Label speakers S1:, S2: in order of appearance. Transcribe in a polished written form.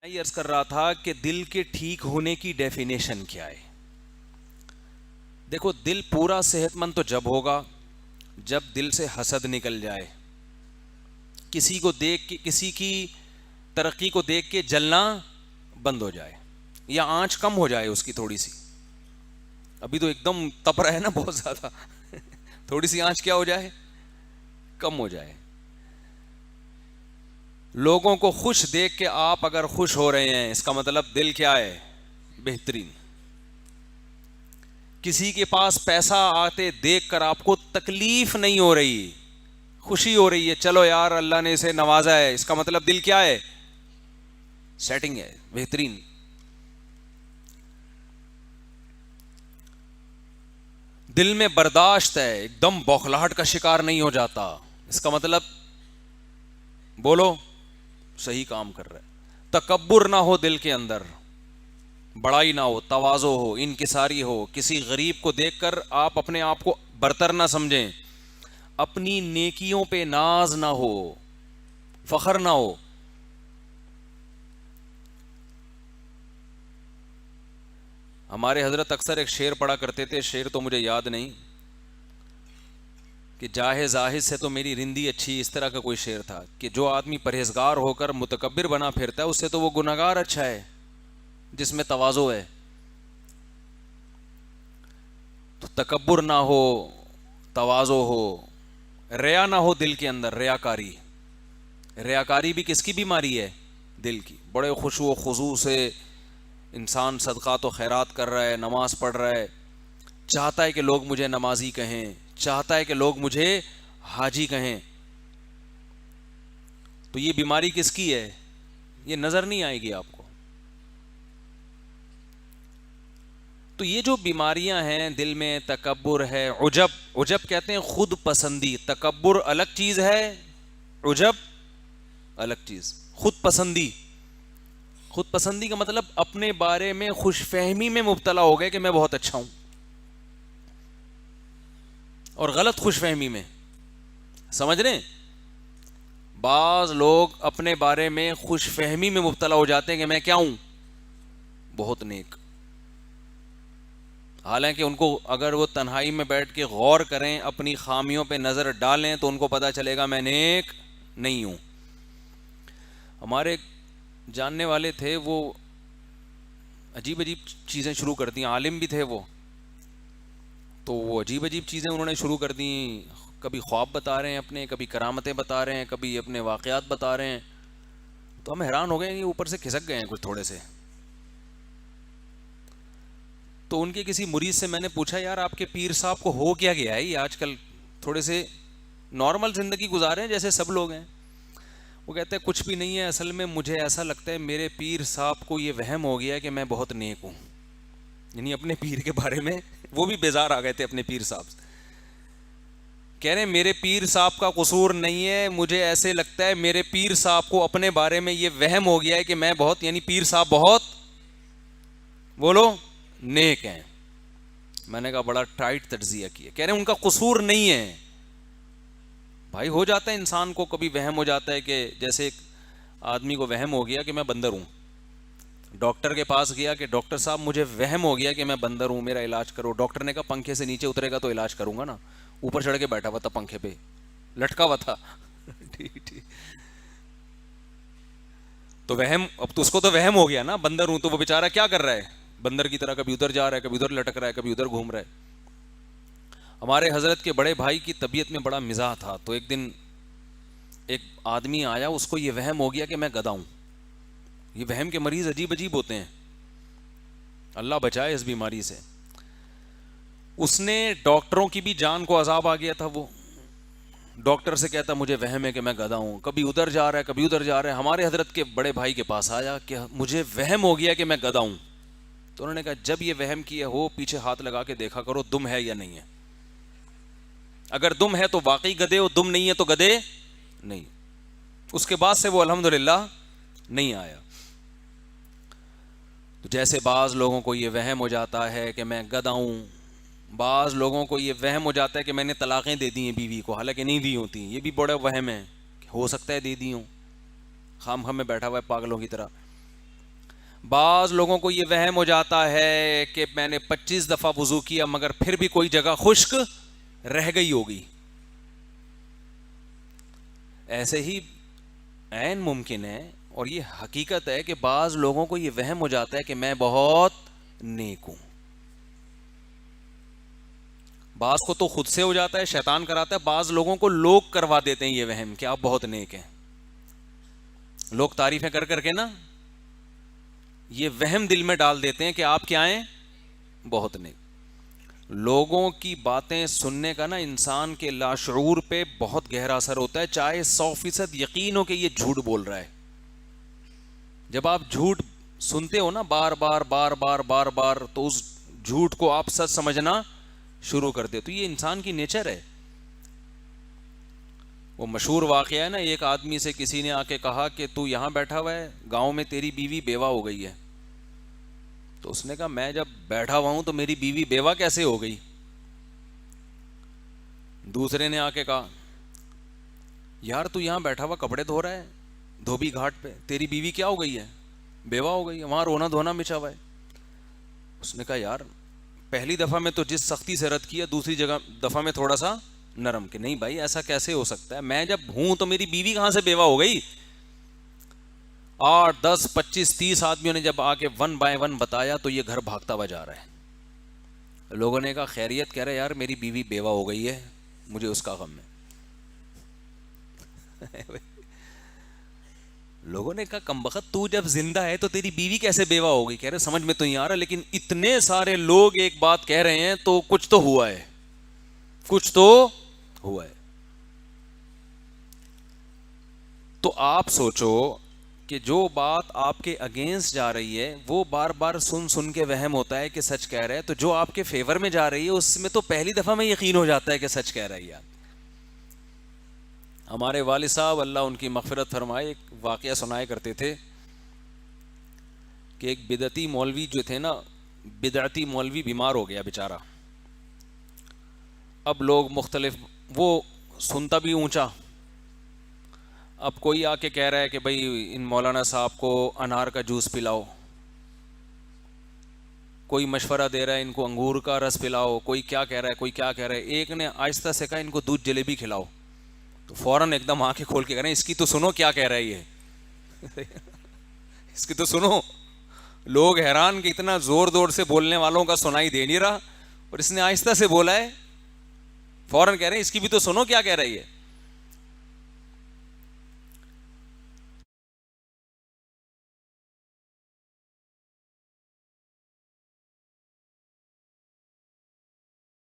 S1: میں یہ عرض کر رہا تھا کہ دل کے ٹھیک ہونے کی ڈیفینیشن کیا ہے. دیکھو، دل پورا صحت مند تو جب ہوگا جب دل سے حسد نکل جائے، کسی کو دیکھ کے، کسی کی ترقی کو دیکھ کے جلنا بند ہو جائے، یا آنچ کم ہو جائے اس کی تھوڑی سی. ابھی تو ایک دم تپ رہا ہے نا بہت زیادہ. تھوڑی سی آنچ کیا ہو جائے، کم ہو جائے. لوگوں کو خوش دیکھ کے آپ اگر خوش ہو رہے ہیں، اس کا مطلب دل کیا ہے، بہترین. کسی کے پاس پیسہ آتے دیکھ کر آپ کو تکلیف نہیں ہو رہی، خوشی ہو رہی ہے، چلو یار اللہ نے اسے نوازا ہے، اس کا مطلب دل کیا ہے، سیٹنگ ہے، بہترین. دل میں برداشت ہے، ایک دم بوکھلاہٹ کا شکار نہیں ہو جاتا، اس کا مطلب بولو صحیح کام کر رہا ہے. تکبر نہ ہو دل کے اندر، بڑائی نہ ہو، تواضع ہو، انکساری ہو. کسی غریب کو دیکھ کر آپ اپنے آپ کو برتر نہ سمجھیں، اپنی نیکیوں پہ ناز نہ ہو، فخر نہ ہو. ہمارے حضرت اکثر ایک شعر پڑھا کرتے تھے، شعر تو مجھے یاد نہیں، کہ جاہے زاہد سے تو میری رندی اچھی، اس طرح کا کوئی شعر تھا کہ جو آدمی پرہیزگار ہو کر متکبر بنا پھرتا ہے، اس سے تو وہ گنہگار اچھا ہے جس میں تواضع ہے. تو تکبر نہ ہو، تواضع ہو، ریا نہ ہو دل کے اندر. ریاکاری، ریاکاری بھی کس کی بیماری ہے، دل کی. بڑے خشوع و خضوع سے انسان صدقات و خیرات کر رہا ہے، نماز پڑھ رہا ہے، چاہتا ہے کہ لوگ مجھے نمازی کہیں، چاہتا ہے کہ لوگ مجھے حاجی کہیں. تو یہ بیماری کس کی ہے، یہ نظر نہیں آئے گی آپ کو. تو یہ جو بیماریاں ہیں دل میں، تکبر ہے، عجب، عجب کہتے ہیں خود پسندی. تکبر الگ چیز ہے، عجب الگ چیز. خود پسندی، خود پسندی کا مطلب اپنے بارے میں خوش فہمی میں مبتلا ہو گئے کہ میں بہت اچھا ہوں، اور غلط خوش فہمی میں. سمجھ رہے ہیں؟ بعض لوگ اپنے بارے میں خوش فہمی میں مبتلا ہو جاتے ہیں کہ میں کیا ہوں، بہت نیک. حالانکہ ان کو اگر وہ تنہائی میں بیٹھ کے غور کریں، اپنی خامیوں پہ نظر ڈالیں، تو ان کو پتہ چلے گا میں نیک نہیں ہوں. ہمارے جاننے والے تھے، وہ عجیب عجیب چیزیں شروع کر دیں، عالم بھی تھے وہ. تو وہ عجیب عجیب چیزیں انہوں نے شروع کر دیں، کبھی خواب بتا رہے ہیں اپنے، کبھی کرامتیں بتا رہے ہیں، کبھی اپنے واقعات بتا رہے ہیں. تو ہم حیران ہو گئے، یہ اوپر سے کھسک گئے ہیں کچھ تھوڑے سے. تو ان کے کسی مرید سے میں نے پوچھا، یار آپ کے پیر صاحب کو ہو کیا گیا ہے، یہ آج کل تھوڑے سے نارمل زندگی گزارے ہیں جیسے سب لوگ ہیں. وہ کہتے ہیں کچھ بھی نہیں ہے، اصل میں مجھے ایسا لگتا ہے میرے پیر صاحب کو یہ وہم ہو گیا ہے کہ میں بہت نیک ہوں. یعنی اپنے پیر کے بارے میں وہ بھی بیزار آ گئے تھے اپنے پیر صاحب سے. کہہ رہے ہیں میرے پیر صاحب کا قصور نہیں ہے، مجھے ایسے لگتا ہے میرے پیر صاحب کو اپنے بارے میں یہ وہم ہو گیا ہے کہ میں بہت، یعنی پیر صاحب بہت، بولو، نیک ہیں. میں نے کہا بڑا ٹائٹ تجزیہ کیا. کہہ رہے ہیں ان کا قصور نہیں ہے. بھائی ہو جاتا ہے انسان کو کبھی وہم ہو جاتا ہے، کہ جیسے ایک آدمی کو وہم ہو گیا کہ میں بندر ہوں. ڈاکٹر کے پاس گیا کہ ڈاکٹر صاحب مجھے وہم ہو گیا کہ میں بندر ہوں، میرا علاج کرو. ڈاکٹر نے کہا پنکھے سے نیچے اترے گا تو علاج کروں گا نا. اوپر چڑھ کے بیٹھا ہوا تھا پنکھے پہ، لٹکا ہوا تھا. ٹھیک ٹھیک. تو وہم، اب تو اس کو تو وہم ہو گیا نا بندر ہوں. تو وہ بیچارہ کیا کر رہا ہے، بندر کی طرح کبھی ادھر جا رہا ہے، کبھی ادھر لٹک رہا ہے، کبھی ادھر گھوم رہا ہے. ہمارے حضرت کے بڑے بھائی کی طبیعت میں بڑا مزاح تھا. تو ایک دن ایک آدمی آیا، اس کو یہ وہم ہو گیا کہ میں گدھا ہوں. یہ وہم کے مریض عجیب عجیب ہوتے ہیں، اللہ بچائے اس بیماری سے. اس نے ڈاکٹروں کی بھی جان کو عذاب آ گیا تھا. وہ ڈاکٹر سے کہتا مجھے وہم ہے کہ میں گدھا ہوں، کبھی ادھر جا رہا ہے، کبھی ادھر جا رہا ہے. ہمارے حضرت کے بڑے بھائی کے پاس آیا کہ مجھے وہم ہو گیا کہ میں گدھا ہوں. تو انہوں نے کہا جب یہ وہم کیا ہو، پیچھے ہاتھ لگا کے دیکھا کرو دم ہے یا نہیں ہے. اگر دم ہے تو واقعی گدھے ہو، دم نہیں ہے تو گدھے نہیں. اس کے بعد سے وہ الحمدللہ نہیں آیا. تو جیسے بعض لوگوں کو یہ وہم ہو جاتا ہے کہ میں گدھا ہوں، بعض لوگوں کو یہ وہم ہو جاتا ہے کہ میں نے طلاقیں دے دی ہیں بیوی کو، حالانکہ نہیں دی ہوتی. یہ بھی بڑا وہم ہے، ہو سکتا ہے دے دی ہوں، خام خام میں بیٹھا ہوا ہے پاگلوں کی طرح. بعض لوگوں کو یہ وہم ہو جاتا ہے کہ میں نے 25 دفعہ وضو کیا مگر پھر بھی کوئی جگہ خشک رہ گئی ہوگی. ایسے ہی عین ممکن ہے اور یہ حقیقت ہے کہ بعض لوگوں کو یہ وہم ہو جاتا ہے کہ میں بہت نیک ہوں. بعض کو تو خود سے ہو جاتا ہے, شیطان کراتا ہے, بعض لوگوں کو لوگ کروا دیتے ہیں یہ وہم کہ آپ بہت نیک ہیں. لوگ تعریفیں کر کر کے نا یہ وہم دل میں ڈال دیتے ہیں کہ آپ کیا ہیں, بہت نیک. لوگوں کی باتیں سننے کا نا انسان کے لاشعور پہ بہت گہرا اثر ہوتا ہے, چاہے 100% یقین ہو کہ یہ جھوٹ بول رہا ہے. جب آپ جھوٹ سنتے ہو نا بار بار بار بار بار بار تو اس جھوٹ کو آپ سچ سمجھنا شروع کر دے. تو یہ انسان کی نیچر ہے. وہ مشہور واقعہ ہے نا, ایک آدمی سے کسی نے آ کے کہا کہ تو یہاں بیٹھا ہوا ہے, گاؤں میں تیری بیوی بیوہ ہو گئی ہے. تو اس نے کہا میں جب بیٹھا ہوا ہوں تو میری بیوی بیوہ کیسے ہو گئی. دوسرے نے آ کے کہا یار تو یہاں بیٹھا ہوا کپڑے دھو رہا ہے دھوبی گھاٹ پہ, تیری بیوی کیا ہو گئی ہے, بیوہ ہو گئی ہے, وہاں رونا دھونا مچا ہوا ہے. اس نے کہا یار پہلی دفعہ میں تو جس سختی سے رد کیا, دوسری دفعہ میں تھوڑا سا نرم, کہ نہیں بھائی ایسا کیسے ہو سکتا ہے, میں جب ہوں تو میری بیوی کہاں سے بیوہ ہو گئی. 8 10 25 30 آدمیوں نے جب آ کے 1 by 1 بتایا تو یہ گھر بھاگتا ہوا جا رہا ہے. لوگوں نے کہا خیریت, کہہ رہے یار میری بیوی بیوہ ہو گئی ہے, مجھے اس کا غم ہے. لوگوں نے کہا کمبخت تو جب زندہ ہے تو تیری بیوی کیسے بیوہ ہو گئی. کہہ رہے سمجھ میں تو نہیں آ رہا, لیکن اتنے سارے لوگ ایک بات کہہ رہے ہیں تو کچھ تو ہوا ہے, کچھ تو ہوا ہے. تو آپ سوچو کہ جو بات آپ کے اگینسٹ جا رہی ہے وہ بار بار سن کے وہم ہوتا ہے کہ سچ کہہ رہے ہیں, تو جو آپ کے فیور میں جا رہی ہے اس میں تو پہلی دفعہ میں یقین ہو جاتا ہے کہ سچ کہہ رہی ہے. ہمارے والد صاحب اللہ ان کی مغفرت فرمائے ایک واقعہ سنائے کرتے تھے کہ ایک بدعتی مولوی جو تھے نا, بدعتی مولوی بیمار ہو گیا بیچارہ. اب لوگ مختلف, وہ سنتا بھی اونچا. اب کوئی آ کے کہہ رہا ہے کہ بھائی ان مولانا صاحب کو انار کا جوس پلاؤ, کوئی مشورہ دے رہا ہے ان کو انگور کا رس پلاؤ, کوئی کیا کہہ رہا ہے کوئی کیا کہہ رہا ہے. ایک نے آہستہ سے کہا ان کو دودھ جلیبی کھلاؤ, تو فوراً ایک دم آنکھیں کھول کے کہہ رہے ہیں اس کی تو سنو کیا کہہ رہا ہے یہ, اس کی تو سنو. لوگ حیران کہ اتنا زور زور سے بولنے والوں کا سنائی دے نہیں رہا, اور اس نے آہستہ سے بولا ہے, فوراً کہہ رہے ہیں اس کی بھی تو سنو کیا کہہ رہی ہے.